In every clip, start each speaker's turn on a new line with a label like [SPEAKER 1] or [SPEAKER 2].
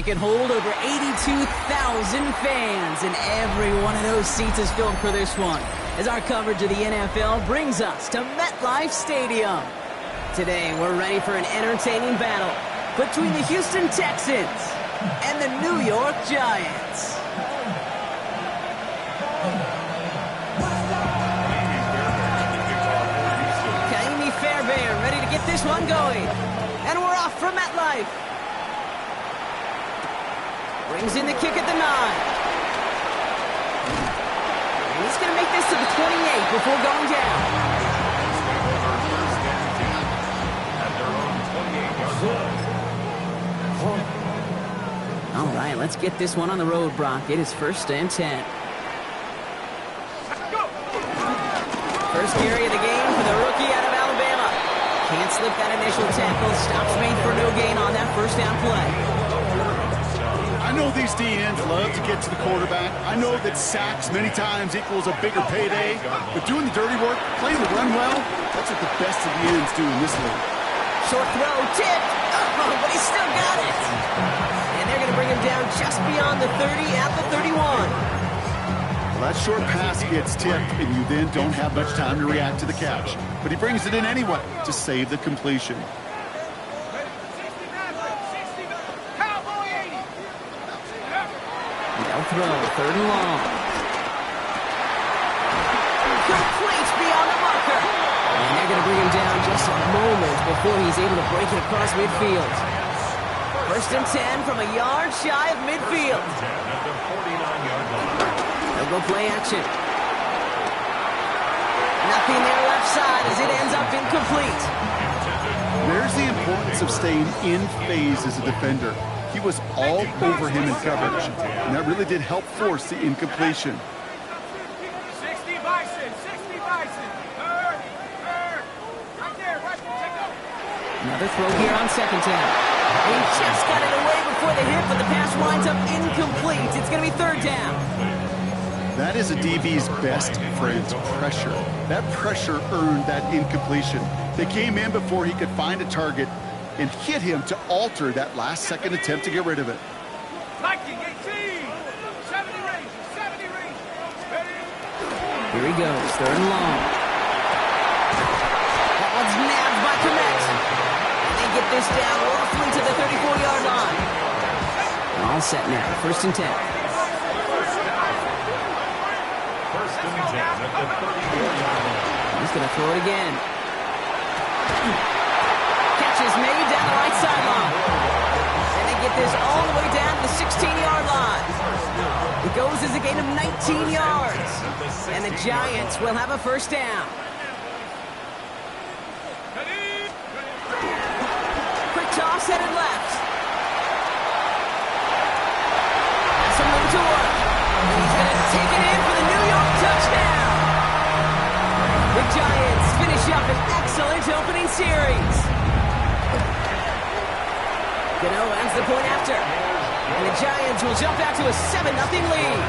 [SPEAKER 1] It can hold over 82,000 fans, and every one of those seats is filled for this one, as our coverage of the NFL brings us to MetLife Stadium. Today, we're ready for an entertaining battle between the Houston Texans and the New York Giants. Ready to get this one going. And we're off from MetLife. Brings in the kick at the 9. And he's going to make this to the 28 before going down. All right, let's get this one on the road, Brock. It is 1st and 10. First carry of the game for the rookie out of Alabama. Can't slip that initial tackle. Stops made for no gain on that first down play.
[SPEAKER 2] I know these DNs love to get to the quarterback. I know that sacks many times equals a bigger payday. But doing the dirty work, playing the run well, that's what the best of the ends do in this league.
[SPEAKER 1] Short throw, tipped. Oh, but he's still got it. And they're going to bring him down just beyond the 30 at the 31.
[SPEAKER 2] That short pass gets tipped, and you then don't have much time to react to the catch. But he brings it in anyway to save the completion.
[SPEAKER 1] They'll throw, 3rd and long. Complete beyond the marker. And they're going to bring him down just a moment before he's able to break it across midfield. 1st and 10 from a yard shy of midfield. They'll go play action. Nothing there left side as it ends up incomplete.
[SPEAKER 2] There's the importance of staying in phase as a defender. He was all over him in coverage, and that really did help force the incompletion.
[SPEAKER 3] 60 Bison, 60 Bison. Right there, right there.
[SPEAKER 1] Another throw here on 2nd down. He just got it away before the hit, but the pass winds up incomplete. It's going to be 3rd down.
[SPEAKER 2] That is a DB's best friend, pressure. That pressure earned that incompletion. They came in before he could find a target and hit him to alter that last-second attempt to get rid of it.
[SPEAKER 3] Liking 18, 70 range, 70 range.
[SPEAKER 1] Here he goes, 3rd and long. That one's nabbed by Komet. And they get this down roughly to the 34-yard line. All set now, 1st and 10. He's going to throw it again. Catch is made down the right sideline. And they get this all the way down to the 16-yard line. It goes as a gain of 19 yards. And the Giants will have a 1st down. Quick toss headed left. That's a move to work. And he's going to take it in for the New York touchdown. The Giants finish up an excellent opening series. Gano ends the point after. And the Giants will jump out to a 7-0 lead.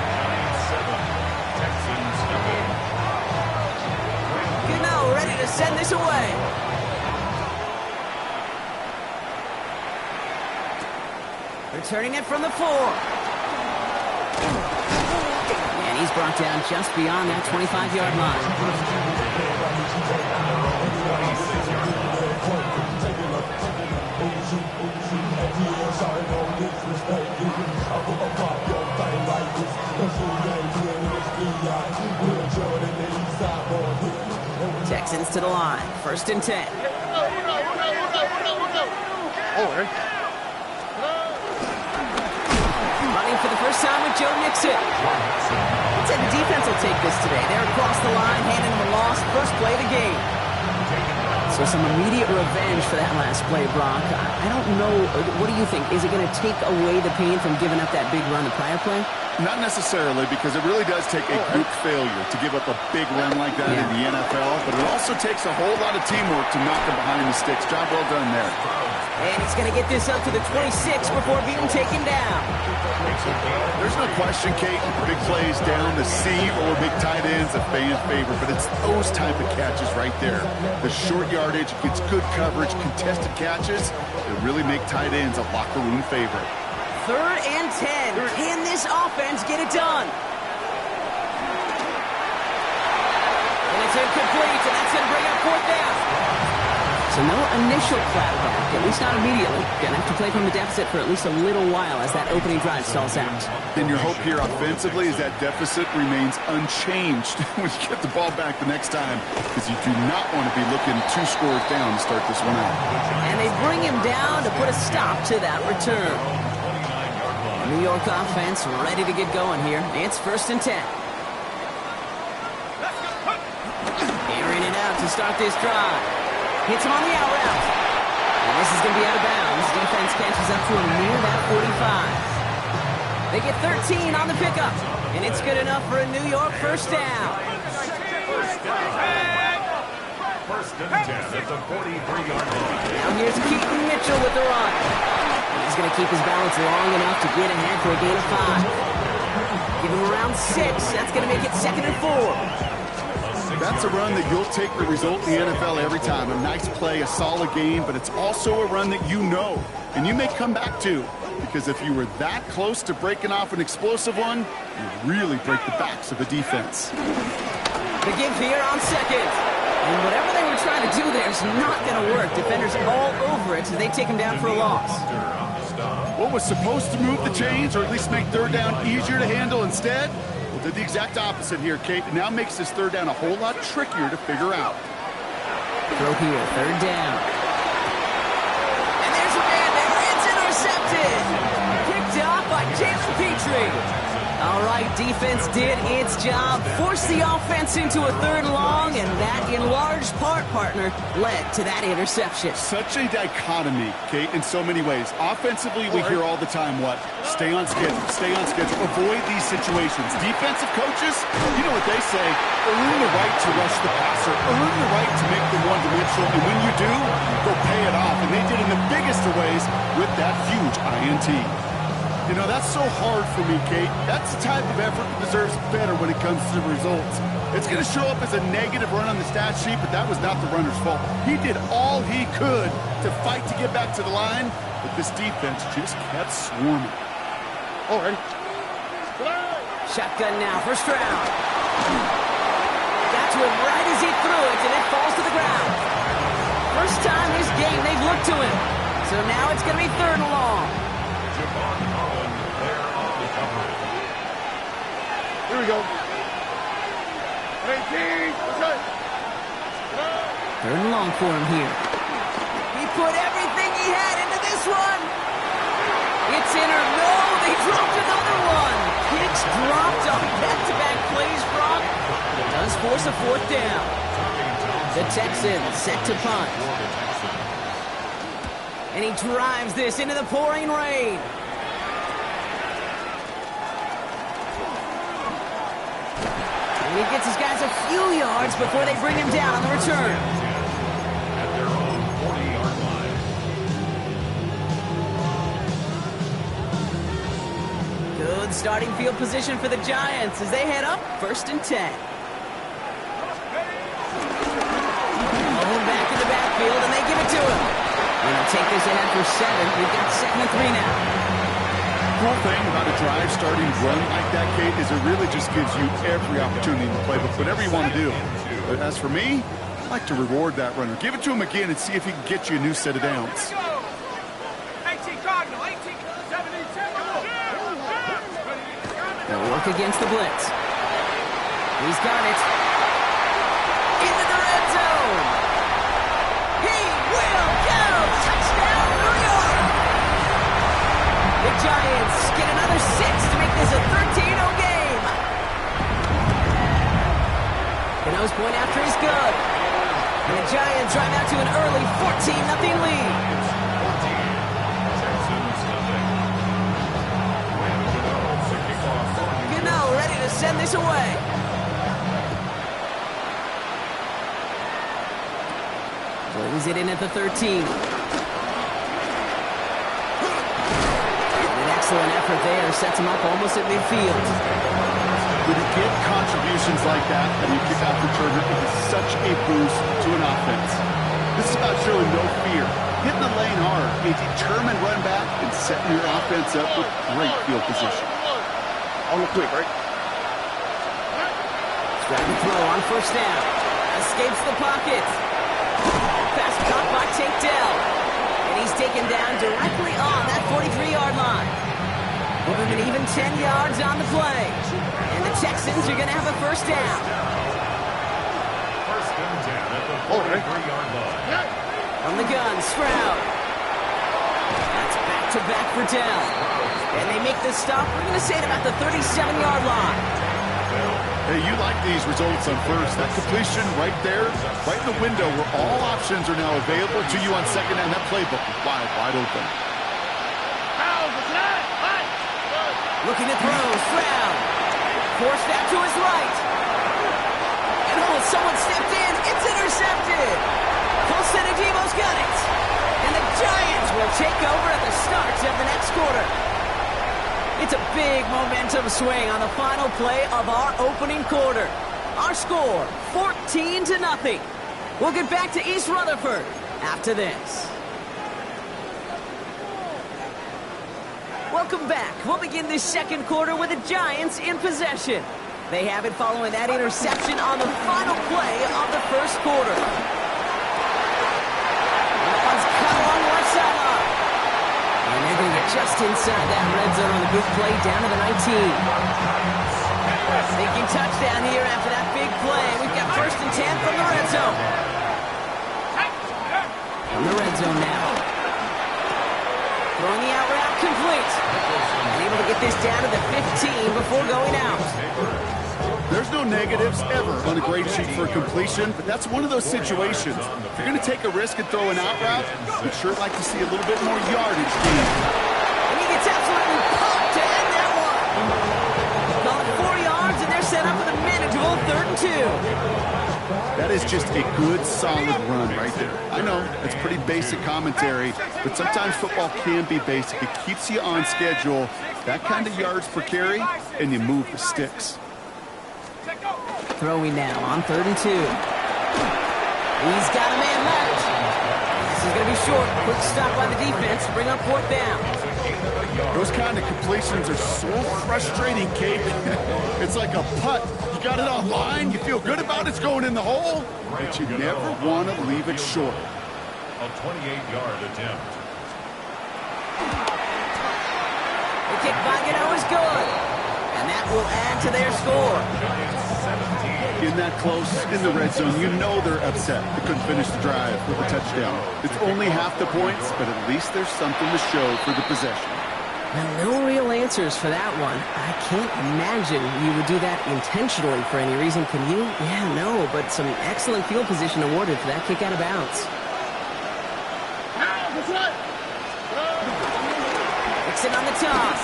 [SPEAKER 1] Gano ready to send this away. Returning it from the 4. And he's brought down just beyond that 25-yard line. Texans to the line. 1st and 10. Running for the first time with Joe Mixon. Let's say the defense will take this today. They're across the line, handing them a loss. First play of the game. So some immediate revenge for that last play, Brock. I don't know. What do you think? Is it going to take away the pain from giving up that big run the prior play?
[SPEAKER 2] Not necessarily, because it really does take a group failure to give up a big run like that in the NFL, but it also takes a whole lot of teamwork to knock them behind the sticks. Job well done there.
[SPEAKER 1] And he's going to get this up to the 26 before being taken down.
[SPEAKER 2] There's no question, Kate, big plays down the seam or big tight ends, a fan favorite, but it's those type of catches right there. The short yardage, gets good coverage, contested catches that really make tight ends a locker room favorite.
[SPEAKER 1] 3rd and 10. Can this offense get it done? And it's incomplete, and that's going to bring up 4th down. So no initial clapback, at least not immediately. Gonna have to play from the deficit for at least a little while as that opening drive stalls out.
[SPEAKER 2] And your hope here offensively is that deficit remains unchanged when you get the ball back the next time, because you do not want to be looking 2 scores down to start this one out.
[SPEAKER 1] And they bring him down to put a stop to that return. New York offense ready to get going here. It's 1st and 10. Airing it out to start this drive. Hits him on the out route. And this is going to be out of bounds. Defense catches up to him near that 45. They get 13 on the pickup. And it's good enough for a New York 1st down.
[SPEAKER 4] 1st and 10 at the 43-yard line.
[SPEAKER 1] Now here's Keaton Mitchell with the run. He's going to keep his balance long enough to get ahead for a gain of 5. Give him around 6. That's going to make it 2nd and 4.
[SPEAKER 2] That's a run that you'll take the result in the NFL every time. A nice play, a solid game, but it's also a run that you know and you may come back to, because if you were that close to breaking off an explosive one, you really break the backs of the defense.
[SPEAKER 1] The give here on 2nd. And whatever they were trying to do there is not going to work. Defenders all over it, so they take him down for a loss.
[SPEAKER 2] What was supposed to move the chains, or at least make 3rd down easier to handle instead, did the exact opposite here, Kate. It now makes this 3rd down a whole lot trickier to figure out.
[SPEAKER 1] Throw here, 3rd down. And there's a man there. It's intercepted. Picked off by Jalen Petrie. All right, defense did its job. Forced the offense into a 3rd and long, and that, in large part, partner, led to that interception.
[SPEAKER 2] Such a dichotomy, Kate, in so many ways. Offensively, we hear all the time what? Stay on schedule, avoid these situations. Defensive coaches, you know what they say, earn the right to rush the passer, earn the right to make them one-dimensional, and when you do, go pay it off. And they did in the biggest of ways with that huge INT. You know, that's so hard for me, Kate. That's the type of effort that deserves better when it comes to the results. It's going to show up as a negative run on the stat sheet, but that was not the runner's fault. He did all he could to fight to get back to the line, but this defense just kept swarming. All right.
[SPEAKER 1] Shotgun now, 1st round. Got to him right as he threw it, and it falls to the ground. First time this game they've looked to him. So now it's going to be 3rd and long.
[SPEAKER 2] Here we go.
[SPEAKER 1] 3rd and long for him here. He put everything he had into this one. It's in or no, they dropped another one. Kicks dropped on back-to-back plays, Brock. It does force a 4th down. The Texans set to punt. And he drives this into the pouring rain. And he gets his guys a few yards before they bring him down on the return.
[SPEAKER 4] At their own 40-yard line.
[SPEAKER 1] Good starting field position for the Giants as they head up 1st and 10. Going back in the backfield, and they give it to him. And they'll take this ahead for 7. We've got 2nd and 3 now.
[SPEAKER 2] The cool thing about a drive starting run like that, Kate, is it really just gives you every opportunity to play with whatever you want to do. But as for me, I like to reward that runner. Give it to him again and see if he can get you a new set of downs.
[SPEAKER 3] 18 Cardinal, 18, 72.
[SPEAKER 1] They'll work against the blitz. He's got it. Into the red zone. He will go. Touchdown, New York. The Giants get another 6 to make this a 13-0 game. The nose point after is good. And the Giants drive out to an early 14-0 lead. Gano ready to send this away. Plays it in at the 13. Excellent effort there. Sets him up almost at midfield.
[SPEAKER 2] When you get contributions like that and you kick out returner, it is such a boost to an offense. This is about showing no fear, hitting the lane hard, a determined run back, and setting your offense up with great field position.
[SPEAKER 5] On the quick, right?
[SPEAKER 1] Trying to throw on first down. Escapes the pocket. Pass caught by Tate Dell. And he's taken down directly on that 43-yard line. Moving an even 10 yards on the play. And the Texans are going to have a first down.
[SPEAKER 4] First and 10 at the 43-yard line.
[SPEAKER 1] From the gun, Stroud. That's back-to-back for Dell. And they make the stop, we're going to say, at about the 37-yard line.
[SPEAKER 2] Hey, you like these results on first. That completion right there, right in the window where all options are now available to you on second, and that playbook is wide open.
[SPEAKER 1] Looking to throw, Stroud. Forced out to his right. And someone stepped in. It's intercepted. Full set of Devo's got it. And the Giants will take over at the start of the next quarter. It's a big momentum swing on the final play of our opening quarter. Our score, 14-0. We'll get back to East Rutherford after this. Welcome back. We'll begin this second quarter with the Giants in possession. They have it following that interception on the final play of the first quarter. That one's cut along the left sideline. And they're going to get just inside that red zone on the big play down to the 19. Thinking touchdown here after that big play. We've got first and 10 from the red zone. From the red zone now. Throwing the out route complete. And able to get this down to the 15 before going out.
[SPEAKER 2] There's no negatives ever on a grade sheet for completion, but that's one of those situations. If you're going to take a risk and throw an out route, I'd sure like to see a little bit more yardage gain.
[SPEAKER 1] And he gets absolutely pumped to end that one. Call it 4 yards, and they're set up with a manageable 3rd and 2.
[SPEAKER 2] That is just a good, solid run right there. I know, it's pretty basic commentary, but sometimes football can be basic. It keeps you on schedule, that kind of yards per carry, and you move the sticks.
[SPEAKER 1] Throwing now on 3rd and 2. He's got a man left. This is going to be short. Quick stop by the defense to bring up 4th down.
[SPEAKER 2] Those kind of completions are so frustrating, Kate. It's like a putt. You got it on line, you feel good about it's going in the hole, but you never want to leave it short.
[SPEAKER 4] A 28-yard attempt.
[SPEAKER 1] The kick by Gano is good. And that will add to their score.
[SPEAKER 2] In that close, in the red zone, you know they're upset. They couldn't finish the drive with a touchdown. It's only half the points, but at least there's something to show for the possession.
[SPEAKER 1] Now, no real answers for that one. I can't imagine you would do that intentionally for any reason, can you? Yeah, no, but some excellent field position awarded for that kick out of bounds. Nixon on the toss.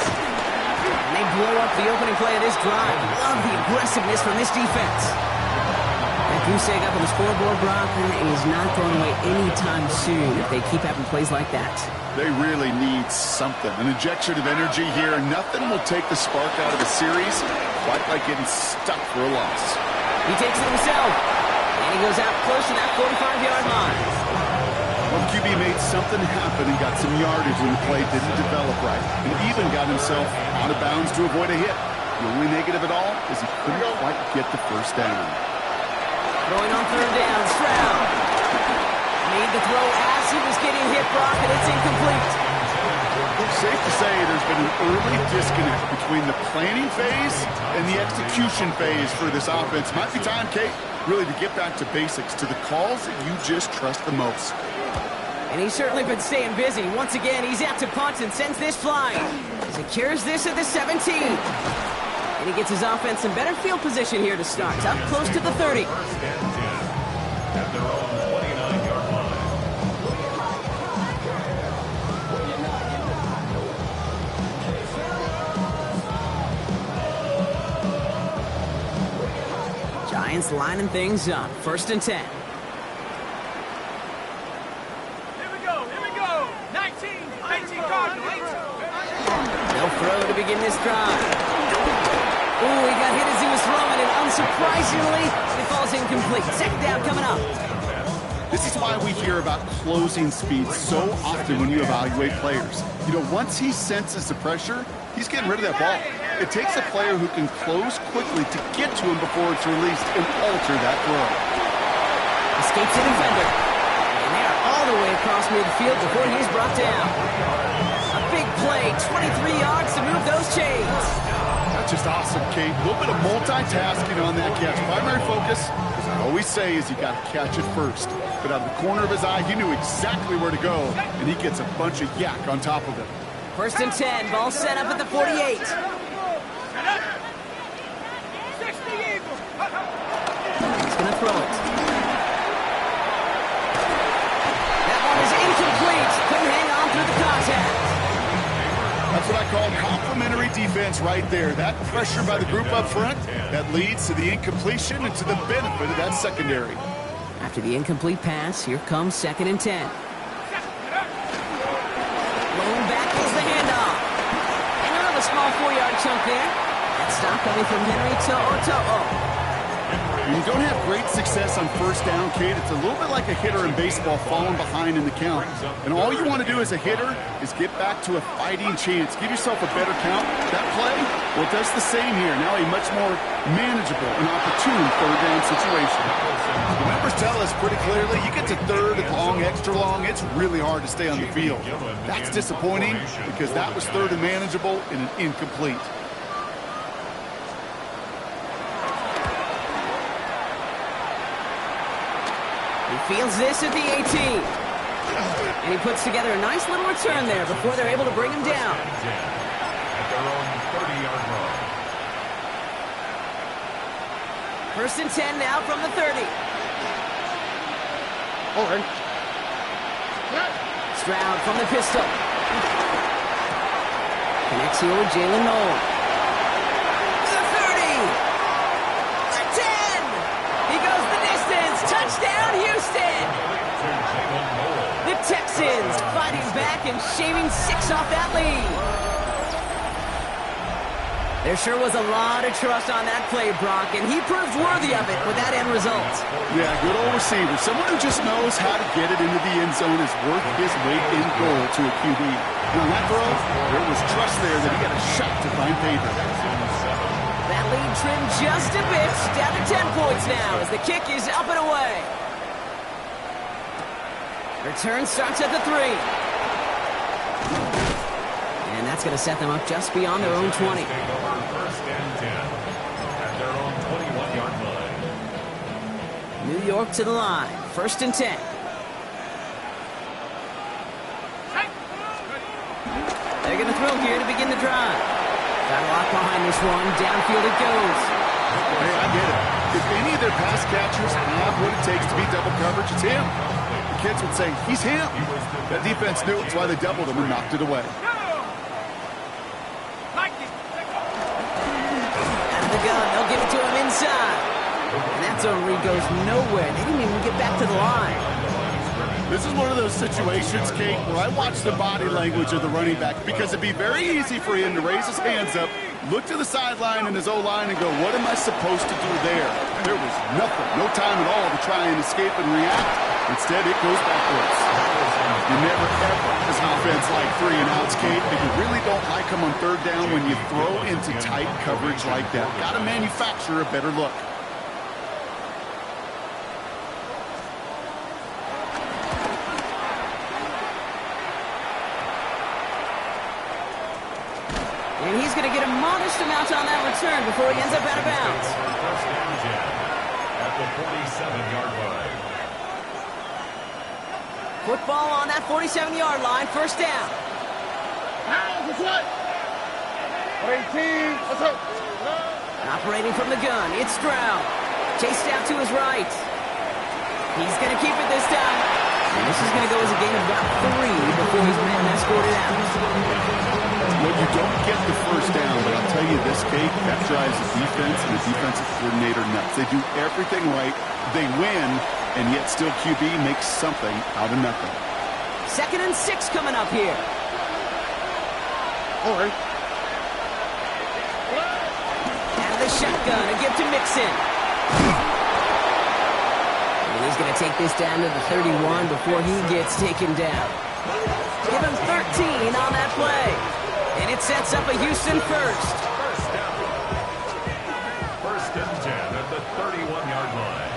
[SPEAKER 1] And they blow up the opening play of this drive. Love the aggressiveness from this defense. That goose egg up on the scoreboard, Brock, is not going away anytime soon if they keep having plays like that.
[SPEAKER 2] They really need something. An injection of energy here. Nothing will take the spark out of the series quite like getting stuck for a loss.
[SPEAKER 1] He takes it himself. And he goes out close to that 45-yard line.
[SPEAKER 2] Well, QB made something happen and got some yardage when the play didn't develop right. And even got himself out of bounds to avoid a hit. The only negative at all is he couldn't quite get the first down.
[SPEAKER 1] Throwing on 3rd down, Stroud. Made the throw as he was getting hit, Brock, and it's incomplete.
[SPEAKER 2] Safe to say there's been an early disconnect between the planning phase and the execution phase for this offense. Might be time, Kate, really to get back to basics, to the calls that you just trust the most.
[SPEAKER 1] And he's certainly been staying busy. Once again, he's out to punt and sends this flying. Secures this at the 17. And he gets his offense in better field position here to start. Up close to the 30.
[SPEAKER 4] First and 10 at their own 29-yard line.
[SPEAKER 1] Giants lining things up. 1st and 10.
[SPEAKER 3] Here we go. 19 Cardinals.
[SPEAKER 1] They'll throw to begin this drive. Ooh, he got hit as he was throwing, and unsurprisingly, it falls incomplete. 2nd down coming up.
[SPEAKER 2] This is why we hear about closing speed so often when you evaluate players. You know, once he senses the pressure, he's getting rid of that ball. It takes a player who can close quickly to get to him before it's released and alter that throw.
[SPEAKER 1] Escapes the defender. And they are all the way across midfield before he's brought down. A big play, 23 yards to move those chains.
[SPEAKER 2] That's just awesome, Kate. A little bit of multitasking on that catch. Primary focus, as I always say, is you got to catch it first. But out of the corner of his eye, he knew exactly where to go, and he gets a bunch of yak on top of it.
[SPEAKER 1] 1st and 10, ball set up at the 48.
[SPEAKER 3] He's
[SPEAKER 1] going to throw it. That one is incomplete. Couldn't hang on through the contact.
[SPEAKER 2] That's what I call complimentary defense right there. That pressure by the group up front, that leads to the incompletion and to the benefit of that secondary.
[SPEAKER 1] After the incomplete pass, here comes 2nd and 10. Rolling back is the handoff. And another small 4-yard chunk there. That stop coming from Henry To'o.
[SPEAKER 2] When you don't have great success on 1st down, Kate, it's a little bit like a hitter in baseball falling behind in the count. And all you want to do as a hitter is get back to a fighting chance. Give yourself a better count. That play, well, it does the same here. Now a much more manageable and opportune 3rd down situation. The numbers tell us pretty clearly, you get to 3rd and long, extra long, it's really hard to stay on the field. That's disappointing because that was 3rd and manageable and an incomplete.
[SPEAKER 1] He fields this at the 18. And he puts together a nice little return there before they're able to bring him down.
[SPEAKER 4] At their own 30-yard line.
[SPEAKER 1] 1st and 10 now from the 30.
[SPEAKER 5] All right.
[SPEAKER 1] Stroud from the pistol. Connects here with Jalen Noel. The 30. The 10. He goes the distance. Touchdown, Houston. The Texans fighting back and shaving 6 off that lead. There sure was a lot of trust on that play, Brock, and he proved worthy of it with that end result.
[SPEAKER 2] Yeah, good old receiver. Someone who just knows how to get it into the end zone is worth his weight in gold to a QB. And on that throw, there was trust there that he had a shot to find favor.
[SPEAKER 1] That lead trimmed just a bit, down to 10 points now as the kick is up and away. Return starts at the 3. And that's going to set them up just beyond their own 20.
[SPEAKER 4] 1st and 10 at their own 21-yard line.
[SPEAKER 1] New York to the line. 1st and 10. They're going to throw here to begin the drive. Got a lot behind this one. Downfield it goes.
[SPEAKER 2] Hey, I get it. If any of their pass catchers have what it takes to beat double coverage, it's him. The kids would say, he's him. That defense knew it's why they doubled him and knocked it away.
[SPEAKER 1] Out of the gun, they'll give it to him inside. And that zone read goes nowhere. They didn't even get back to the line.
[SPEAKER 2] This is one of those situations, Kate, where I watch the body language of the running back because it'd be very easy for him to raise his hands up, look to the sideline and his O-line and go, what am I supposed to do there? There was nothing, no time at all to try and escape and react. Instead, it goes backwards. You never ever, as an offense, like 3 and outs, Kate, but you really don't like them on 3rd down when you throw into tight coverage like that. Got to manufacture a better look.
[SPEAKER 1] And he's going to get a modest amount on that return before he ends up out of bounds.
[SPEAKER 4] 1st and 10 at the 47-yard line.
[SPEAKER 1] Football on that 47-yard line. 1st down. Operating from the gun, it's Stroud. Chased out to his right. He's going to keep it this time. And this is going to go as a gain of about 3 before he's been escorted out.
[SPEAKER 2] Well, you don't get the 1st down, but I'll tell you this, Kate, that drives the defense and the defensive coordinator nuts. They do everything right. They win, and yet still QB makes something out of nothing.
[SPEAKER 1] 2nd and 6 coming up here.
[SPEAKER 5] All right.
[SPEAKER 1] Out of the shotgun, a give to Mixon. And He's going to take this down to the 31 before he gets taken down. Give him 13 on that play. And it sets up a Houston first.
[SPEAKER 4] First down. First and 10 at the 31-yard line.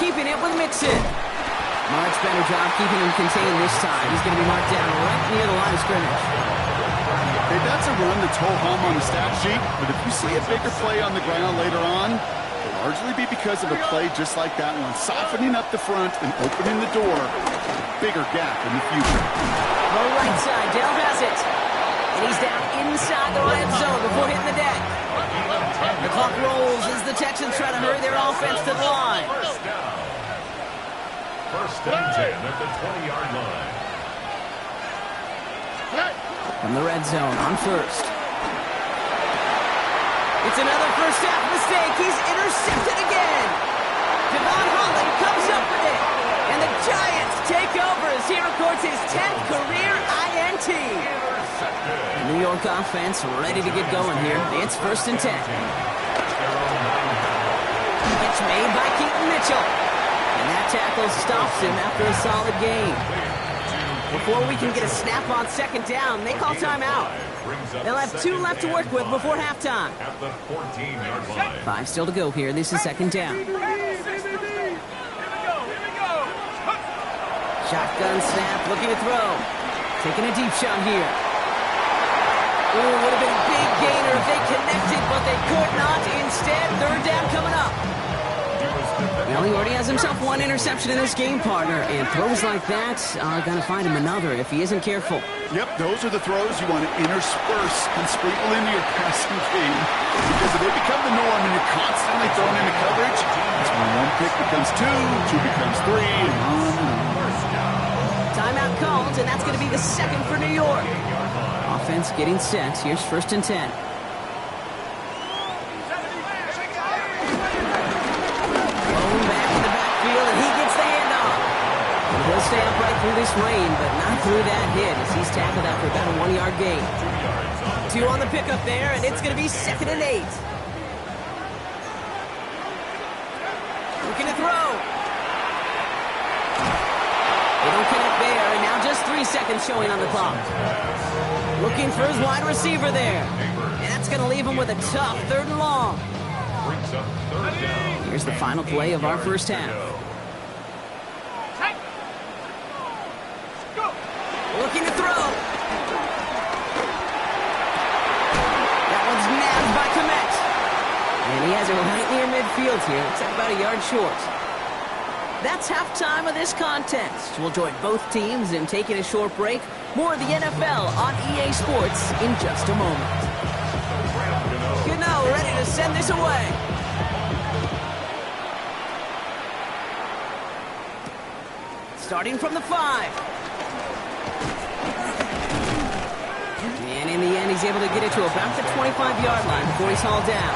[SPEAKER 1] Keeping it with Mixon. Much better job keeping him contained this time. He's going to be marked down right near the line of scrimmage.
[SPEAKER 2] Hey, that's a run that's ho-hum on the stat sheet, but if you see a bigger play on the ground later on, it'll largely be because of a play just like that one, softening up the front and opening the door. Bigger gap in the future.
[SPEAKER 1] The right side, Dell has it. And he's down inside the red zone before hitting the deck. The clock rolls as the Texans try to hurry their offense to the line.
[SPEAKER 4] First down. First and 10 at the 20-yard line.
[SPEAKER 1] From the red zone on first. It's another first half mistake. He's intercepted again. Devon Holland comes up with it. And the Giants take over as he records his 10th career INT. The New York offense ready to get going here. It's first and 10. It's made by Keaton Mitchell. And that tackle stops him after a solid gain. Before we can get a snap on second down, they call timeout. They'll have 2 left to work with before halftime.
[SPEAKER 4] At the 14-yard line.
[SPEAKER 1] 5 still to go here. This is second down. Shotgun snap, looking to throw. Taking a deep shot here. Ooh, would have been a big gainer if they connected, but they could not. Instead, third down coming up. Well, he already has himself 1 interception in this game, partner, and throws like that are going to find him another if he isn't careful.
[SPEAKER 2] Yep, those are the throws you want to intersperse and sprinkle into your passing game. Because if they become the norm and you're constantly thrown into coverage, that's when 1 pick becomes 2, 2 becomes 3, and on and on.
[SPEAKER 1] Timeout called, and that's going to be the second for New York. Offense getting set. Here's first and 10. He'll stay upright through this rain, but not through that hit as he's tackled after about a 1-yard gain. 2 on the pickup there, and it's going to be second and 8. Looking to throw. They don't connect there, and now just 3 seconds showing on the clock. Looking for his wide receiver there. And that's going to leave him with a tough 3rd and long. Here's the final play of our first half. Looking to throw. That one's nabbed by Komet. And he has it right near midfield here. It's about a yard short. That's halftime of this contest. We'll join both teams in taking a short break. More of the NFL on EA Sports in just a moment. Gano ready to send this away. Starting from the 5. And in the end, he's able to get it to about the 25-yard line before he's hauled down.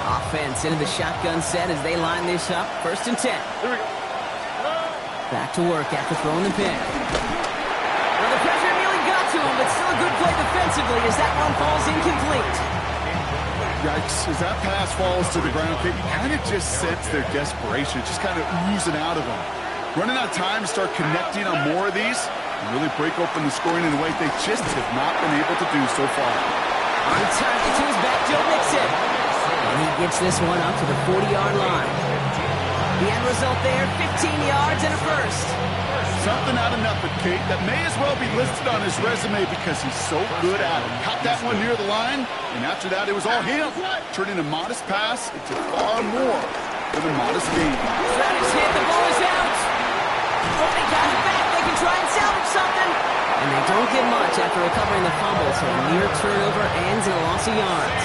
[SPEAKER 1] Offense into the shotgun set as they line this up. First and 10.
[SPEAKER 5] Here we go.
[SPEAKER 1] Back to work after throwing the pick. Well, the pressure nearly got to him, but still a good play defensively as that one falls incomplete.
[SPEAKER 2] Yikes, as that pass falls to the ground, you kind of just sense their desperation, just kind of oozing out of them. Running out of time to start connecting on more of these and really break open the scoring in a way they just have not been able to do so far.
[SPEAKER 1] On target to his back, Joe Mixon. And he gets this one up to the 40-yard line. The end result there, 15 yards and a first.
[SPEAKER 2] Something out of nothing, Kate, that may as well be listed on his resume because he's so good at it. Caught that one near the line, and after that, it was all him. Turning a modest pass into far more than a modest gain.
[SPEAKER 1] That is hit, the ball is out. Oh, they got it back. They can try and salvage something. And they don't get much after recovering the fumble, so a near turnover ends in a loss of yards.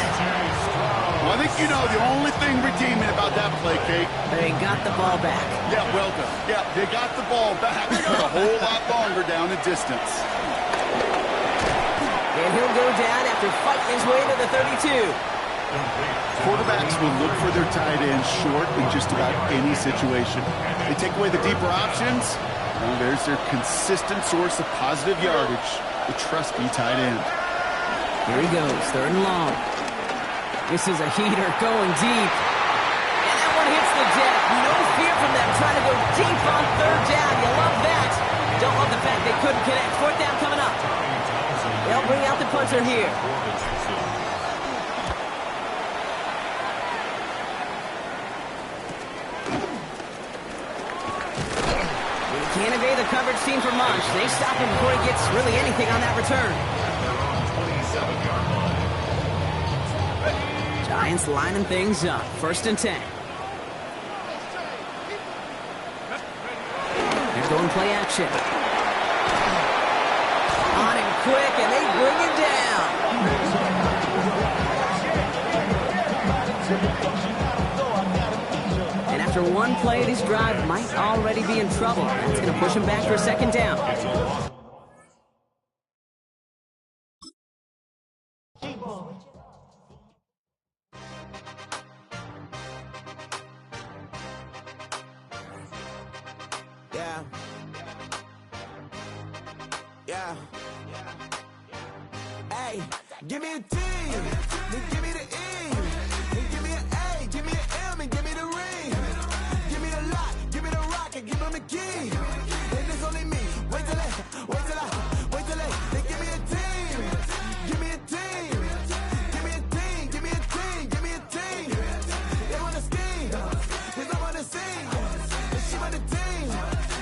[SPEAKER 2] Well, I think you know the only thing redeeming about that play, Kate.
[SPEAKER 1] They got the ball back.
[SPEAKER 2] Yeah, well done. Yeah, they got the ball back for a whole lot longer down the distance.
[SPEAKER 1] And he'll go down after fighting his way to the 32.
[SPEAKER 2] Quarterbacks will look for their tight end short in just about any situation. They take away the deeper options. Well, there's their consistent source of positive yardage. the trusty tight end.
[SPEAKER 1] Here he goes, 3rd and long. This is a heater going deep. And that one hits the deck. No fear from them trying to go deep on 3rd down. You love that. Don't love the fact they couldn't connect. 4th down coming up. They'll bring out the punter here. Can't evade the coverage team for much. They stop him before he gets really anything on that return. Giants lining things up. 1st and 10. They're going play action. On him quick, and they bring him down. And after one play, this drive might already be in trouble. That's going to push him back for a 2nd down.
[SPEAKER 6] Yeah. Hey, give me a T, then give me the E, then give me an A, give me an M, and give me the ring. Give me the lock, give me the rock, and give them the key. And it's only me. Wait till they give me a team. Give me a team. Give me a team. Give me a team. Give me a team. They want to scheme, 'cause I want to sing. And she want a team.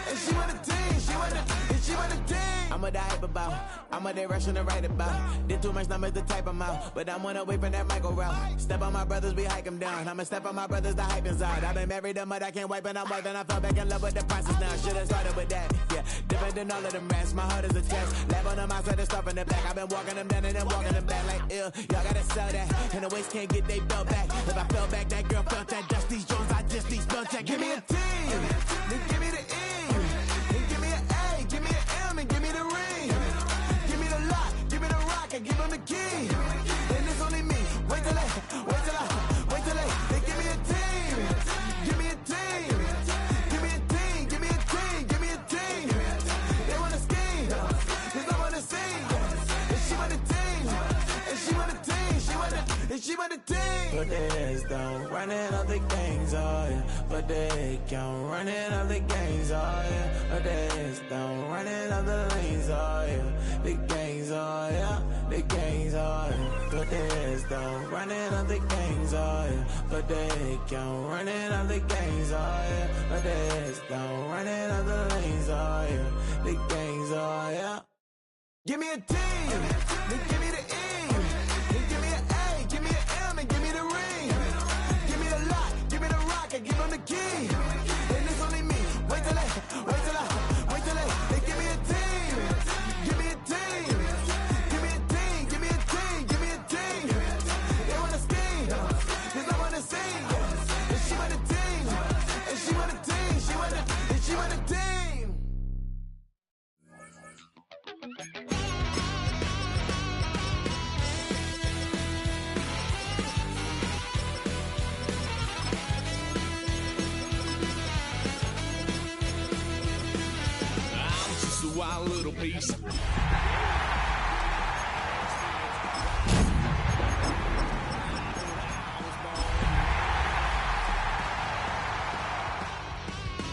[SPEAKER 6] And she want a team. She want a team. I'm a die about. I'm a direction to write about. Did too much numbers to type them out. But I'm one away from that micro route. Step on my brothers, we hike them down. I'ma step on my brothers, the hype inside. I've been married them, but I can't wipe it out more than I fell back in love with the process now. Should've started with that. Yeah, different than all of them rats. My heart is a test. Lab on them outside and stuff in the back. I've been walking them down and then walking them back like ill. Y'all gotta sell that. And the waist can't get they belt back. If I fell back, that girl felt that. Dust these Jones, I just need spell check. Give me a team. Then give me the E. Then give me an A. Give me an M and give me the ring. Give me the lock. Give me the rock. And give them the key. And it's only me. Wait till they give me a team. Give me a team. Give me a team. Give me a team. Give me a team. They wanna scheme, 'cause I wanna sing. And she want a team. And she want a team. She want a team. Put this down, running all the gangs, oh yeah. Put the count, running all the gangs, oh yeah. Put this down, running all the lanes, oh yeah. The gangs, oh yeah. The gangs, oh yeah. Put this down, running all the gangs, oh yeah. Put the count, running all the gangs, oh yeah. Put this down, running all the lanes, oh yeah. The gangs, oh yeah. Give me a team, then give me the E. Give them the key, and it's only me. Wait till they give me a team. Give me a team. Give me a team. Give me a team. Give me a team. They wanna scheme, 'cause I wanna sing. And she want a team. And she want a team. She want a team.
[SPEAKER 3] Wild little piece.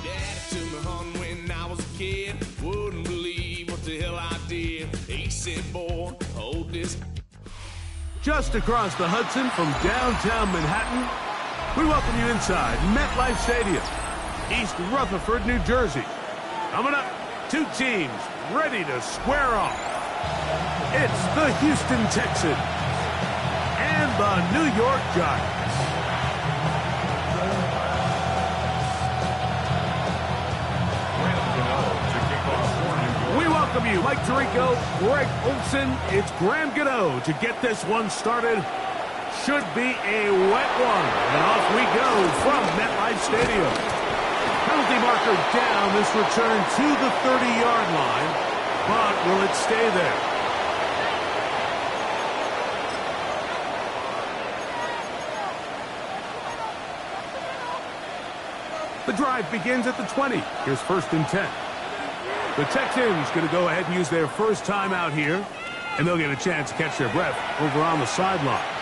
[SPEAKER 3] Dad took me home when I was a kid. Wouldn't believe what the hell I did. He said, boy, hold this.
[SPEAKER 7] Just across the Hudson from downtown Manhattan, we welcome you inside MetLife Stadium, East Rutherford, New Jersey. Coming up, two teams ready to square off. It's the Houston Texans and the New York Giants. We welcome you, Mike Tirico, Greg Olson. It's Graham Gano to get this one started. Should be a wet one. And off we go from MetLife Stadium. Penalty marker down this return to the 30-yard line, but will it stay there? The drive begins at the 20. Here's 1st and 10. The Texans going to go ahead and use their first time out here, and they'll get a chance to catch their breath over on the sideline.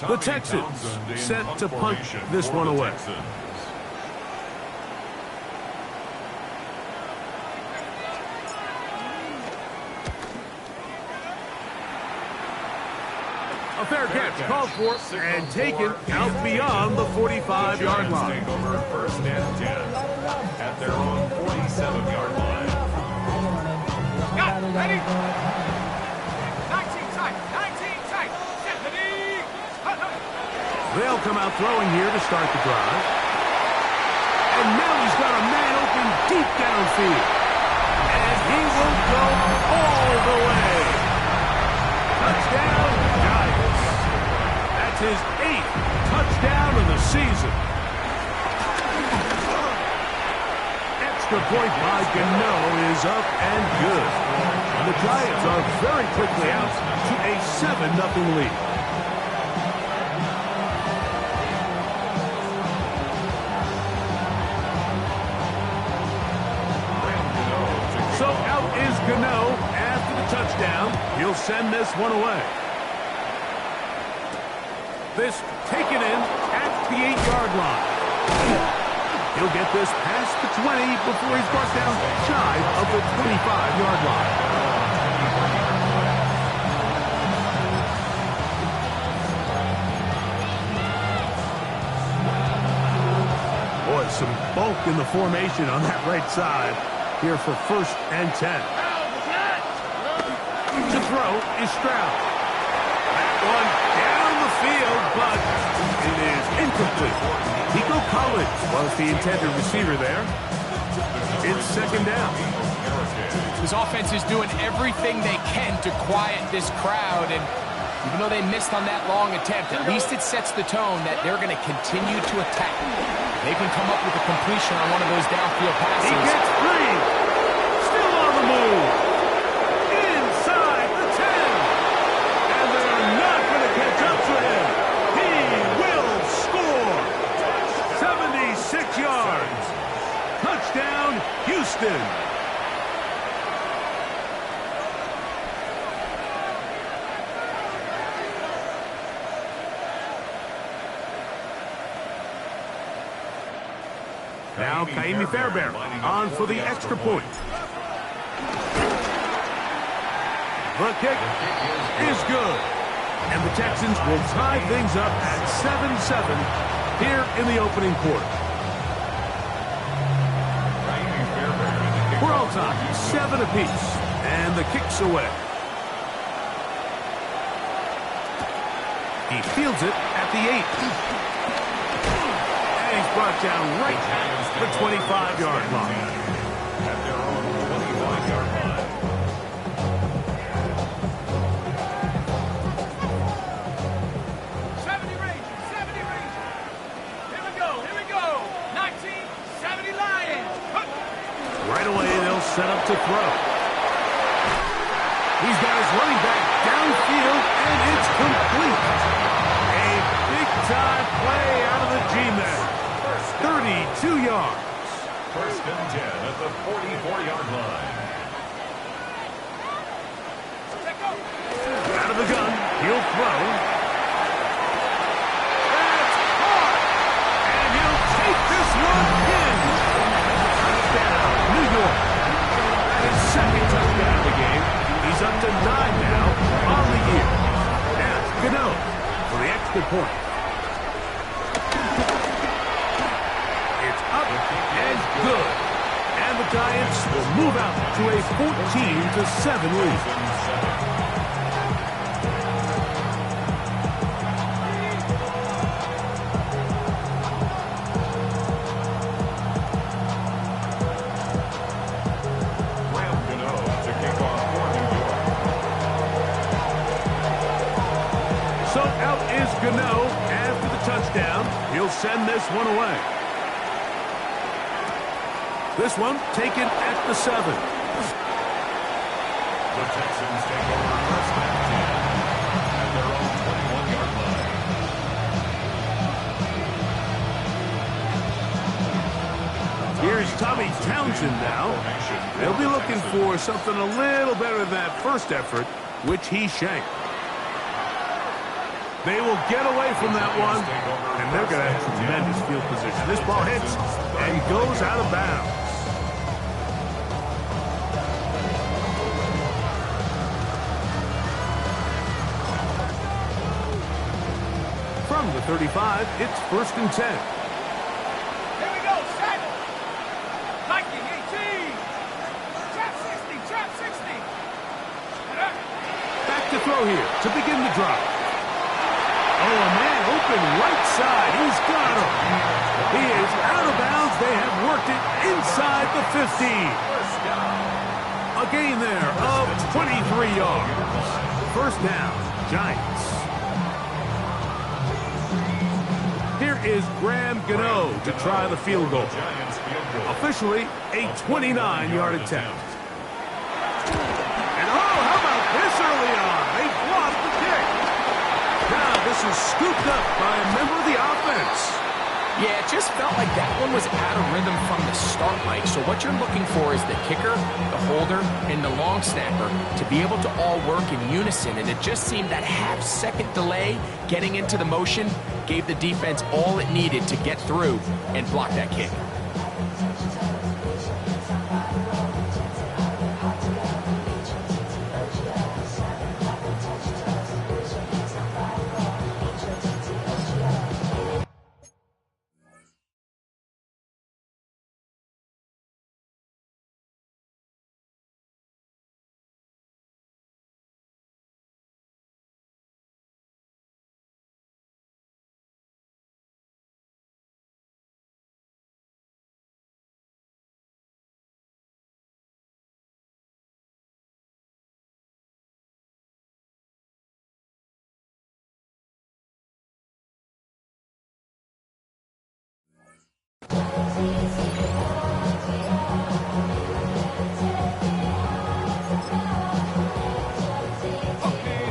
[SPEAKER 7] The Texans set to punt this one away. A fair catch called for and taken out beyond the 45-yard line.
[SPEAKER 4] Take over first and 10 at their own 47-yard line.
[SPEAKER 8] Got it, ready? 19 tight, 19 tight.
[SPEAKER 7] They'll come out throwing here to start the drive. And now he's got a man open deep downfield. And he will go all the way. Touchdown, Giants. That's his 8th touchdown of the season. Extra point by Gano is up and good. And the Giants are very quickly out to a 7-0 lead. So out is Gano after the touchdown. He'll send this one away. This taken in at the 8-yard line. He'll get this past the 20 before he's brought down shy of the 25-yard line. Boy, some bulk in the formation on that right side. Here for first and 10. To throw is Stroud. That one down the field, but it is incomplete. Nico Collins was the intended receiver there. It's second down.
[SPEAKER 8] This offense is doing everything they can to quiet this crowd, and even though they missed on that long attempt, at least it sets the tone that they're going to continue to attack. They can come up with a completion on one of those downfield passes.
[SPEAKER 7] He gets free. Still on the move. Inside the 10. And they're not going to catch up to him. He will score. 76 yards. Touchdown, Houston. Now Kaimi Fairbairn on for the extra point. The kick is good. And the Texans will tie things up at 7-7 here in the opening quarter. We're all tied, 7 apiece. And the kick's away. He fields it at the 8. He's brought down right at the 25-yard line.
[SPEAKER 4] At their own 25-yard line.
[SPEAKER 8] 70 Rangers, 70 Rangers. Here we go. 1970 Lions.
[SPEAKER 7] Right away, they'll set up to throw. He's got his running back downfield, and it's complete. A big-time play out of the G-Men. 32 yards.
[SPEAKER 4] First and 10 at the 44-yard line.
[SPEAKER 7] Out of the gun, he'll throw. That's caught! And he'll take this one in. basket point. It's up and good. And the Giants will move out to a 14-7 lead. So out is Gano after the touchdown. He'll send this one away. This one taken at the 7.
[SPEAKER 4] The Texans take over first and 10 at their own 21-yard line.
[SPEAKER 7] Here's Tommy Townsend now. They'll be looking for something a little better than that first effort, which he shanked. They will get away from that one, and they're going to have tremendous field position. This ball hits and goes out of bounds. From the 35, it's 1st and 10.
[SPEAKER 9] Here we go, set. Lightning 18. Trap 60, trap 60.
[SPEAKER 7] Back to throw here to begin the drive. Oh, a man open right side. He's got him. He is out of bounds. They have worked it inside the 15. A gain there of 23 yards. First down, Giants. Here is Graham Gano to try the field goal. Officially a 29-yard attempt. And oh, how about this early on? They blocked the kick. Now this is scooped up by a member of the offense.
[SPEAKER 8] Yeah, it just felt like that one was out of rhythm from the start, Mike. So what you're looking for is the kicker, the holder, and the long snapper to be able to all work in unison. And it just seemed that half-second delay getting into the motion gave the defense all it needed to get through and block that kick.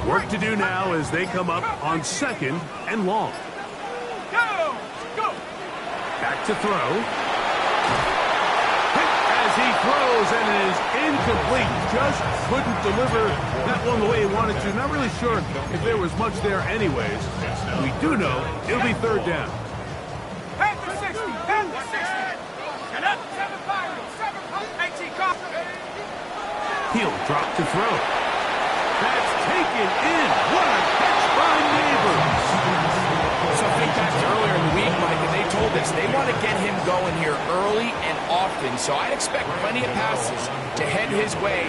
[SPEAKER 7] Work to do now as they come up on 2nd and long.
[SPEAKER 9] Go! Go!
[SPEAKER 7] Back to throw. Hit as he throws, and it is incomplete. Just couldn't deliver that one the way he wanted to. Not really sure if there was much there anyways. We do know it'll be 3rd down.
[SPEAKER 9] Head to 60! Head to 60! Get up! 7-5! 18 cop!
[SPEAKER 7] He'll drop to throw. That's taken in. What a catch by Neighbors.
[SPEAKER 8] So think back to earlier in the week, Mike, and they told us they want to get him going here early and often. So I'd expect plenty of passes to head his way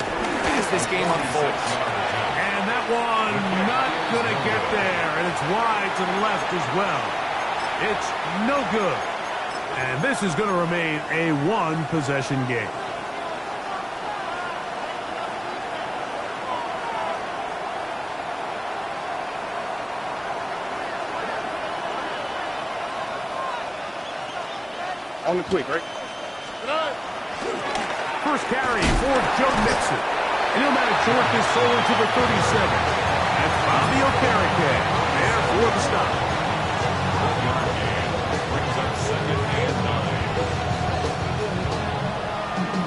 [SPEAKER 8] as this game unfolds.
[SPEAKER 7] And that one not going to get there, and it's wide to the left as well. It's no good. And this is going to remain a one-possession game.
[SPEAKER 5] On the quick, right?
[SPEAKER 7] First carry for Joe Mixon. And he'll manage to work this forward to the 37. That's Bobby Okereke there for the stop.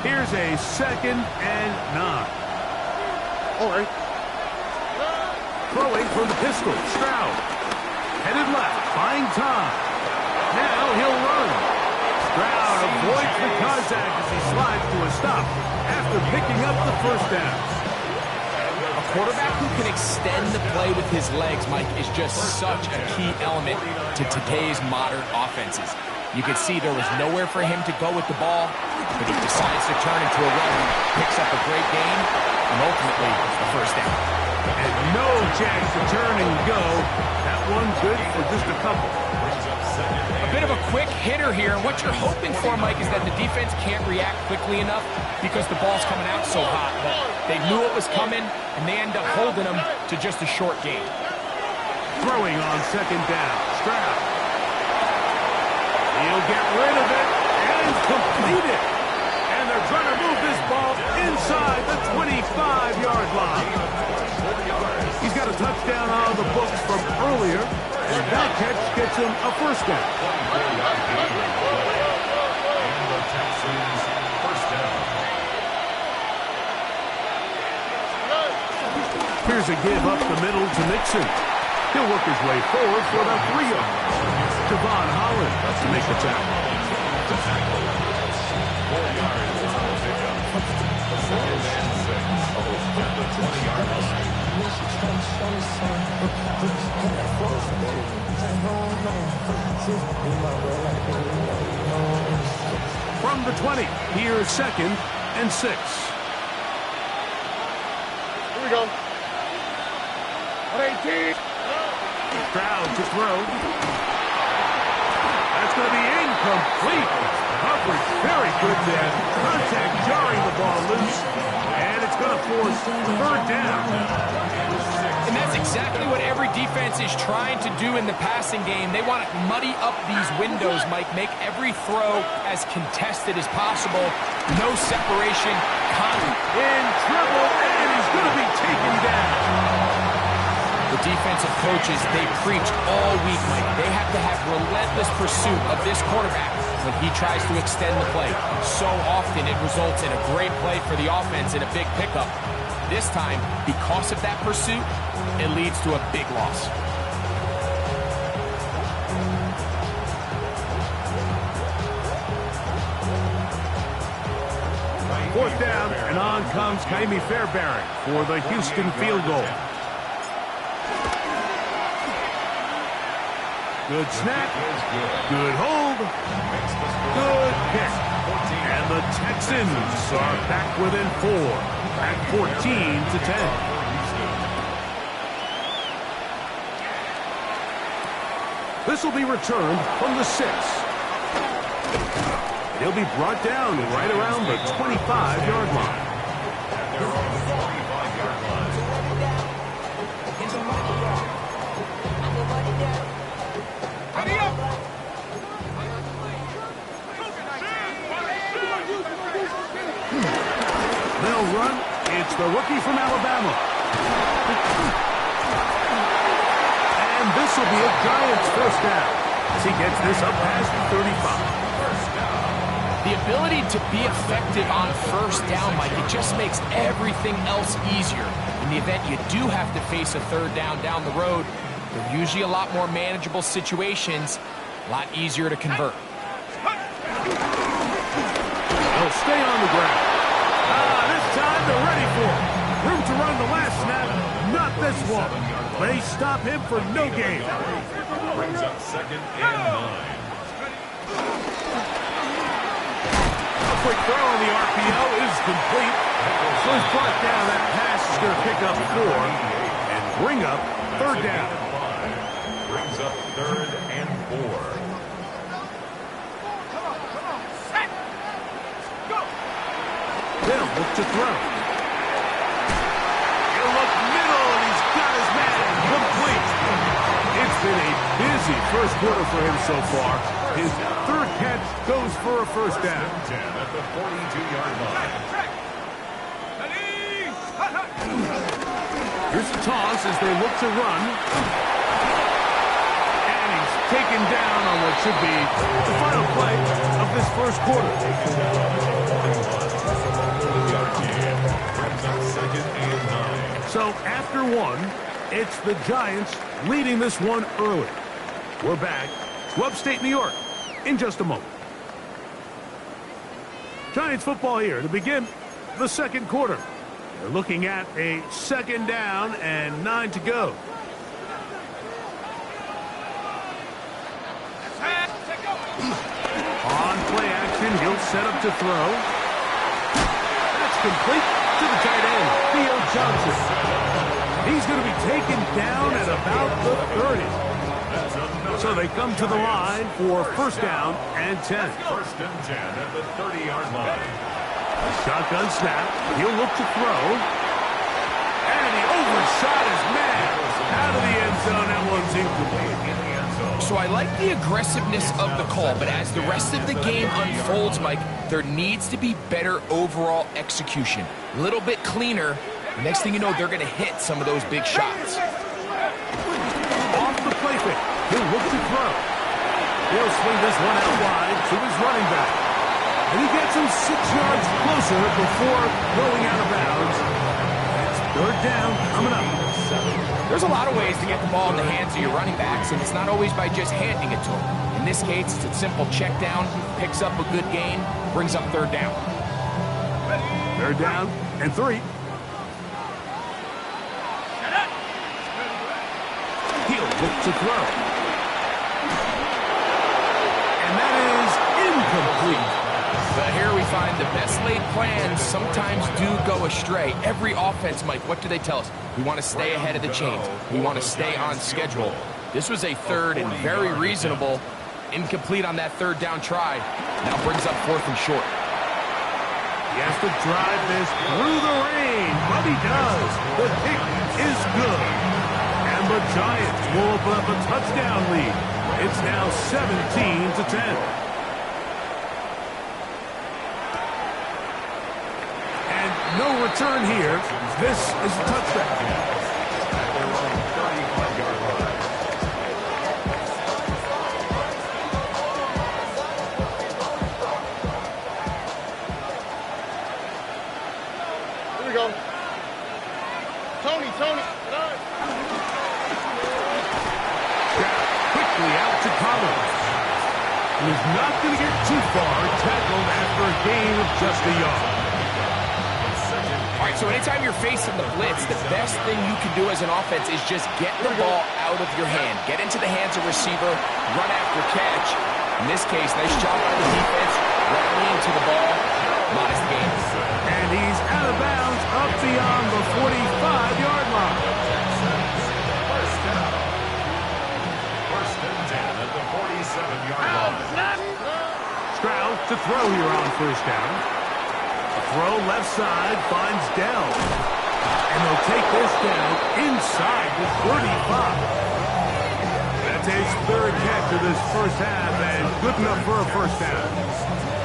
[SPEAKER 7] Here's a 2nd and 9.
[SPEAKER 5] All right.
[SPEAKER 7] Throwing from the pistol, Stroud. Headed left, buying time. Now he'll run. Stroud avoids the contact as he slides to a stop after picking up the first down.
[SPEAKER 8] A quarterback who can extend the play with his legs, Mike, is just such a key element to today's modern offenses. You can see there was nowhere for him to go with the ball, but he decides to turn into a run, picks up a great gain, and ultimately a first down.
[SPEAKER 7] And no chance to turn and go. That one good for just a couple.
[SPEAKER 8] A bit of a quick hitter here, and what you're hoping for, Mike, is that the defense can't react quickly enough because the ball's coming out so hot. But they knew it was coming, and they end up holding them to just a short gain.
[SPEAKER 7] Throwing on second down. Stroud. He'll get rid of it and complete it. And they're trying to move this ball inside the 25-yard line. He's got a touchdown on the books from earlier, and that catch gets him a first down. Here's a give up the middle to Mixon. He'll work his way forward for about 3 yards. Javon Holland to make the tackle. From the 20, here's 2nd and 6.
[SPEAKER 5] Here we go.
[SPEAKER 7] 118. Stroud to throw. That's going to be incomplete. Coverage very good there. Contact jarring the ball loose. And it's going to force 3rd down.
[SPEAKER 8] And that's exactly what every defense is trying to do in the passing game. They want to muddy up these windows, Mike. Make every throw as contested as possible. No separation.
[SPEAKER 7] In trouble, and he's going to be taken down.
[SPEAKER 8] The defensive coaches, they preach all week, Mike. They have to have relentless pursuit of this quarterback when he tries to extend the play. So often it results in a great play for the offense and a big pickup. This time, because of that pursuit, it leads to a big loss.
[SPEAKER 7] Fourth down, and on comes Kaimi Fairbairn for the Houston field goal. Good snap, good hold, good kick. And the Texans are back within 4 at 14-10. This will be returned from the 6. He'll be brought down right around the 25-yard line. They'll run. It's the rookie from Alabama. And this will be a Giants first down as he gets this up past the 35.
[SPEAKER 8] The ability to be effective on first down, Mike, it just makes everything else easier. In the event you do have to face a 3rd down down the road, they're usually a lot more manageable situations, a lot easier to convert.
[SPEAKER 7] They'll stay on the ground. This time they're ready for it. Room to run the last snap, not this one. They stop him for no gain.
[SPEAKER 4] Brings up 2nd and 9.
[SPEAKER 7] Quick throw on the RPO is complete. So he's brought down. That pass is going to pick up 4 and bring up 3rd down.
[SPEAKER 4] Brings up 3rd and 4.
[SPEAKER 7] They'll look to throw. He'll look middle, and he's got his man complete. It's been a busy first quarter for him so far. His 3rd catch goes for a first down.
[SPEAKER 4] At the 42-yard line.
[SPEAKER 7] Here's the toss as they look to run. And he's taken down on what should be the final play of this first quarter. So after 1, it's the Giants leading this one early. We're back to upstate New York in just a moment. Giants football here to begin the second quarter. They're looking at a 2nd down and 9 to go. On play action, he'll set up to throw. That's complete to the tight end, Theo Johnson. He's going to be taken down at about the 30. So they come to the line for 1st down and 10.
[SPEAKER 4] 1st and 10 at the 30-yard line.
[SPEAKER 7] Shotgun snap. He'll look to throw. And he overshot his man. Out of the end zone. That one's incomplete.
[SPEAKER 8] So I like the aggressiveness of the call, but as the rest of the game unfolds, Mike, there needs to be better overall execution. A little bit cleaner. Next thing you know, they're going to hit some of those big shots.
[SPEAKER 7] Off the play fake. He'll look to throw. He'll swing this one out wide to his running back. And he gets him 6 yards closer before going out of bounds. It's 3rd down coming up.
[SPEAKER 8] There's a lot of ways to get the ball in the hands of your running backs, and it's not always by just handing it to them. In this case, it's a simple check down, picks up a good gain, brings up 3rd down.
[SPEAKER 7] 3rd down and 3. He'll look to throw. And that is incomplete.
[SPEAKER 8] But here we find the best laid plans sometimes do go astray. Every offense, Mike, what do they tell us? We want to stay ahead of the chains. We want to stay on schedule. This was a 3rd and very reasonable. Incomplete on that 3rd down try. Now brings up 4th and short.
[SPEAKER 7] He has to drive this through the rain, but he does. The kick is good. And the Giants will open up a touchdown lead. It's now 17-10. No return here. This is a touchdown.
[SPEAKER 5] Here we go. Tony.
[SPEAKER 7] Quickly out to Collins. He's not going to get too far. Tackled after a gain of just a yard.
[SPEAKER 8] All right, so anytime you're facing the blitz, the best thing you can do as an offense is just get the ball out of your hand. Get into the hands of receiver, run after catch. In this case, nice job by the defense, rallying to the ball, modest gain.
[SPEAKER 7] And he's out of bounds up beyond the 45-yard line.
[SPEAKER 4] 1st and 10 at the 47-yard line.
[SPEAKER 7] Stroud to throw here on 1st down. Throw left side, finds Dell. And they'll take this down inside the 35. That's his 3rd catch of this 1st half, and good enough for a 1st down.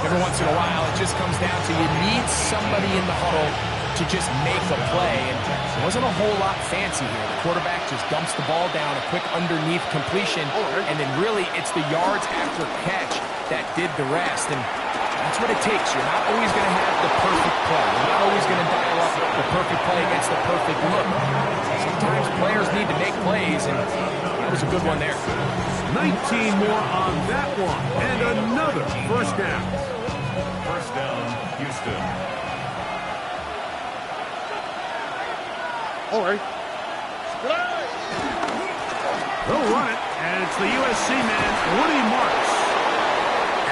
[SPEAKER 8] Every once in a while, it just comes down to you need somebody in the huddle to just make a play. And it wasn't a whole lot fancy here. The quarterback just dumps the ball down, a quick underneath completion, and then really it's the yards after catch that did the rest. And that's what it takes. You're not always going to have the perfect play. You're not always going to dial up the perfect play against the perfect look. Sometimes players need to make plays, and that was a good one there.
[SPEAKER 7] 19 more on that one, and another 1st down.
[SPEAKER 4] 1st down, Houston.
[SPEAKER 5] All right.
[SPEAKER 7] They'll run it, and it's the USC man, Woody Marks.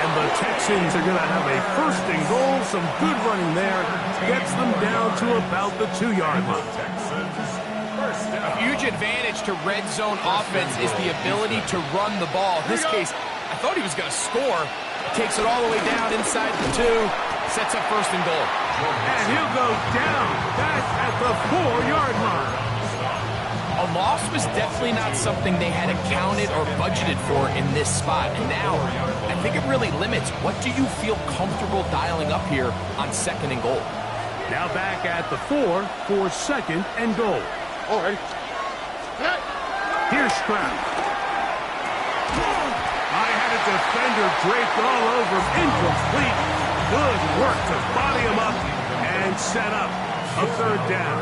[SPEAKER 7] And the Texans are going to have a 1st and goal. Some good running there. Gets them down to about the 2-yard line.
[SPEAKER 8] A huge advantage to red zone offense is the ability to run the ball. In this case, I thought he was going to score. Takes it all the way down inside the 2. Sets up 1st and goal.
[SPEAKER 7] And he'll go down back at the 4-yard line.
[SPEAKER 8] A loss was definitely not something they had accounted or budgeted for in this spot. And now, I think it really limits what do you feel comfortable dialing up here on 2nd and goal.
[SPEAKER 7] Now back at the 4 for 2nd and goal.
[SPEAKER 5] All right.
[SPEAKER 7] Here's Stroud. I had a defender draped all over him. Incomplete. Good work to body him up and set up a 3rd down.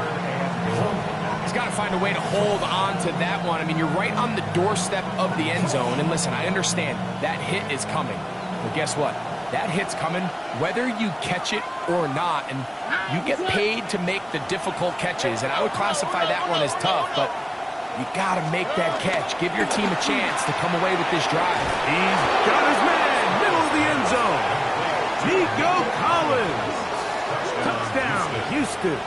[SPEAKER 8] He's got to find a way to hold on to that one. I mean, you're right on the doorstep of the end zone. And listen, I understand that hit is coming. But guess what? that hit's coming whether you catch it or not, and you get paid to make the difficult catches, and I would classify that one as tough, but you got to make that catch. Give your team a chance to come away with this drive.
[SPEAKER 7] He's got his man, middle of the end zone. Nico Collins. Touchdown, Houston.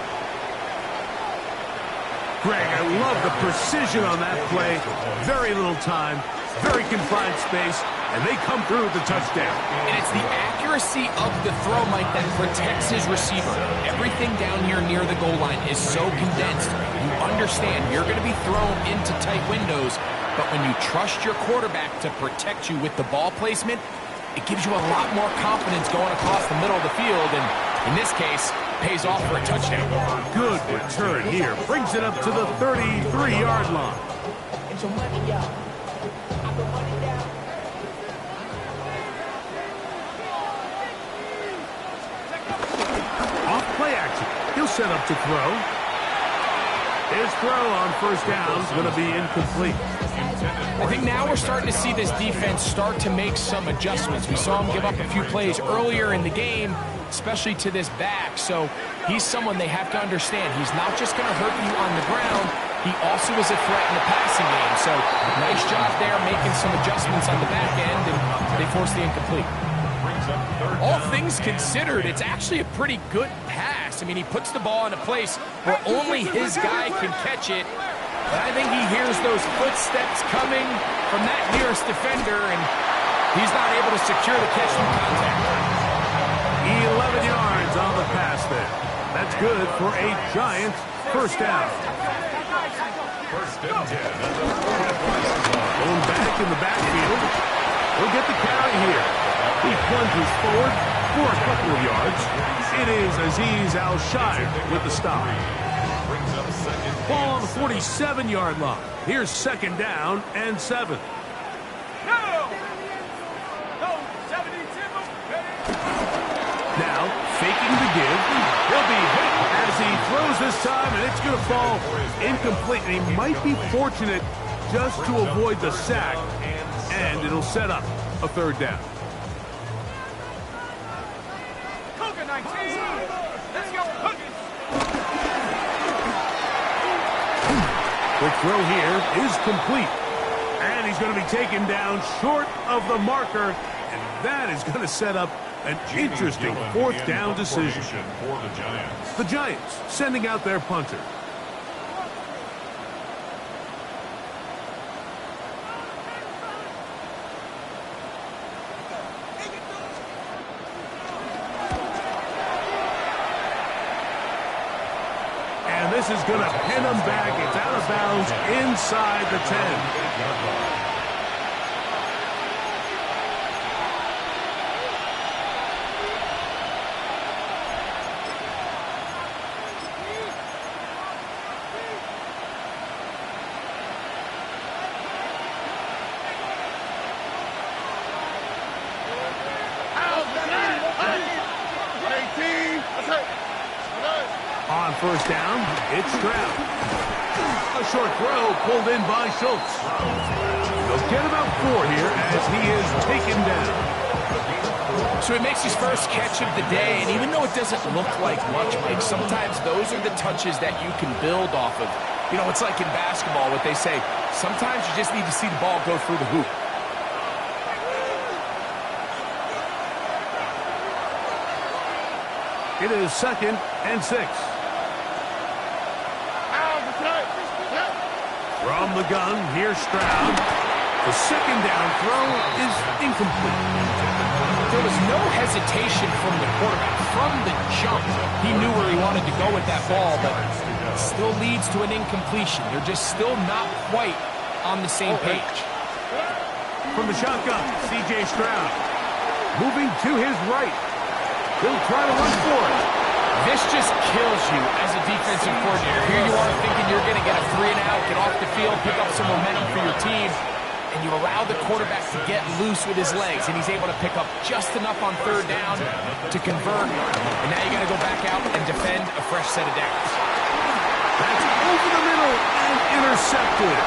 [SPEAKER 7] Greg, I love the precision on that play. Very little time, very confined space, and they come through with the touchdown.
[SPEAKER 8] And it's the accuracy of the throw, Mike, that protects his receiver. Everything down here near the goal line is so condensed. You understand you're going to be thrown into tight windows, but when you trust your quarterback to protect you with the ball placement, it gives you a lot more confidence going across the middle of the field, and in this case, pays off for a touchdown.
[SPEAKER 7] Good return here. Brings it up to the 33-yard line. Off play action. He'll set up to throw. His throw on first down is going to be incomplete.
[SPEAKER 8] I think now we're starting to see this defense start to make some adjustments. We saw him give up a few plays earlier in the game, especially to this back. So he's someone they have to understand. He's not just going to hurt you on the ground. He also is a threat in the passing game. So nice job there making some adjustments on the back end, and they force the incomplete. All things considered, it's actually a pretty good pass. I mean, he puts the ball in a place where only his guy can catch it. But I think he hears those footsteps coming from that nearest defender, and he's not able to secure the catch through contact.
[SPEAKER 7] 11 yards on the pass there. That's good for a Giants first down.
[SPEAKER 4] First and 10.
[SPEAKER 7] Going back in the backfield. He'll get the carry here. He plunges forward for a couple of yards. It is Azeez Al-Shire with the stop. Ball on the 47-yard line. Here's second down and 7. Now, faking the give. He'll be hit as he throws this time, and it's going to fall incomplete. And he might be fortunate just to avoid the sack, and it'll set up a third down. Quick throw here is complete. And he's going to be taken down short of the marker, and that is going to set up an interesting fourth down decision.
[SPEAKER 4] For the Giants.
[SPEAKER 7] The Giants sending out their punter. And this is going to pin him back. It's out of bounds inside the 10. On first down, it's Stroud. A short throw pulled in by Schultz. They'll get about 4 here as he is taken down.
[SPEAKER 8] So he makes his first catch of the day, and even though it doesn't look like much, Mike, sometimes those are the touches that you can build off of. You know, it's like in basketball, what they say, sometimes you just need to see the ball go through the hoop.
[SPEAKER 7] It is second and 6. From the gun, here's Stroud. The second down throw is incomplete.
[SPEAKER 8] There was no hesitation from the quarterback. From the jump, he knew where he wanted to go with that ball, but it still leads to an incompletion. They're just still not quite on the same page.
[SPEAKER 7] From the shotgun, C.J. Stroud. Moving to his right. He'll try to run for it.
[SPEAKER 8] This just kills you as a defensive coordinator. Here you are thinking you're going to get a 3-and-out, get off the field, pick up some momentum for your team, and you allow the quarterback to get loose with his legs, and he's able to pick up just enough on third down to convert. And now you got to go back out and defend a fresh set of downs.
[SPEAKER 7] That's over the middle and intercepted.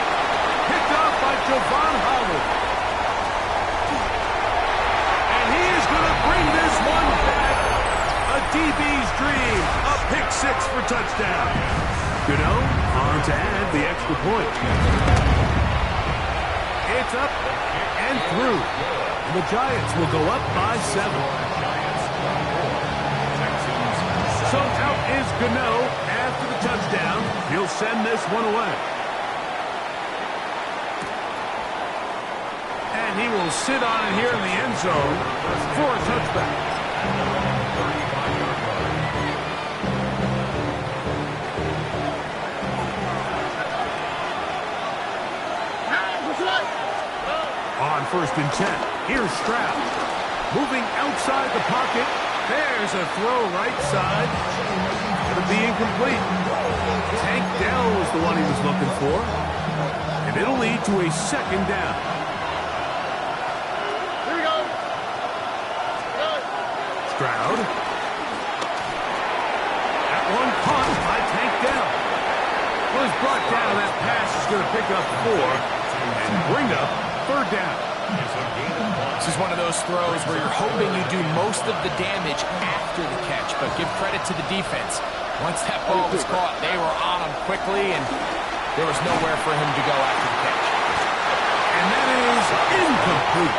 [SPEAKER 7] Picked off by Javon Holland. And he is going to bring Gano on to add the extra point. It's up and through. The Giants will go up by 7. So out is Gano after the touchdown. He'll send this one away. And he will sit on it here in the end zone for a touchback. On 1st and 10, here's Stroud. Moving outside the pocket. There's a throw right side. Going to be incomplete. Tank Dell was the one he was looking for. And it'll lead to a 2nd down.
[SPEAKER 5] Here we go.
[SPEAKER 7] Stroud. That one caught by Tank Dell. Well, he's brought down. That pass is going to pick up 4 and bring up 3rd down.
[SPEAKER 8] This is one of those throws where you're hoping you do most of the damage after the catch, but give credit to the defense. Once that ball was caught, they were on him quickly, and there was nowhere for him to go after the catch.
[SPEAKER 7] And that is incomplete.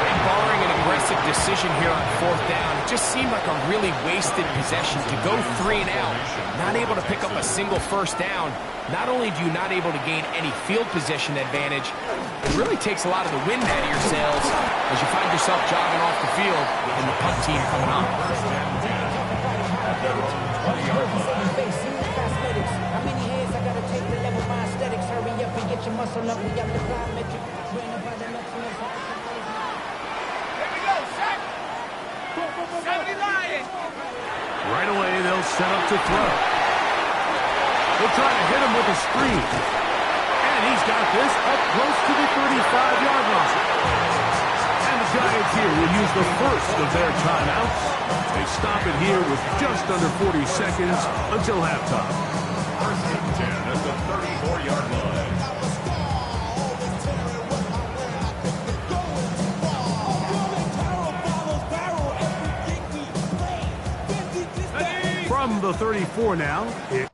[SPEAKER 8] And barring an aggressive decision here on 4th down, it just seemed like a really wasted possession to go 3 and out, not able to pick up a single 1st down. Not only do you not able to gain any field position advantage, it really takes a lot of the wind out of your sails as you find yourself jogging off the field and the punt team coming on.
[SPEAKER 10] How many heads I gotta take to level my aesthetics? Hurry up and get your muscle up. We got the biometric.
[SPEAKER 9] Here we go, set. 70 Lions.
[SPEAKER 7] Right away, they'll set up to throw. They'll try to hit him with a screen. And he's got this up close to the 35-yard line. And the Giants here will use the first of their timeouts. They stop it here with just under 40 seconds until halftime.
[SPEAKER 4] 1st and 10 at the 34-yard line.
[SPEAKER 7] From the 34 now, it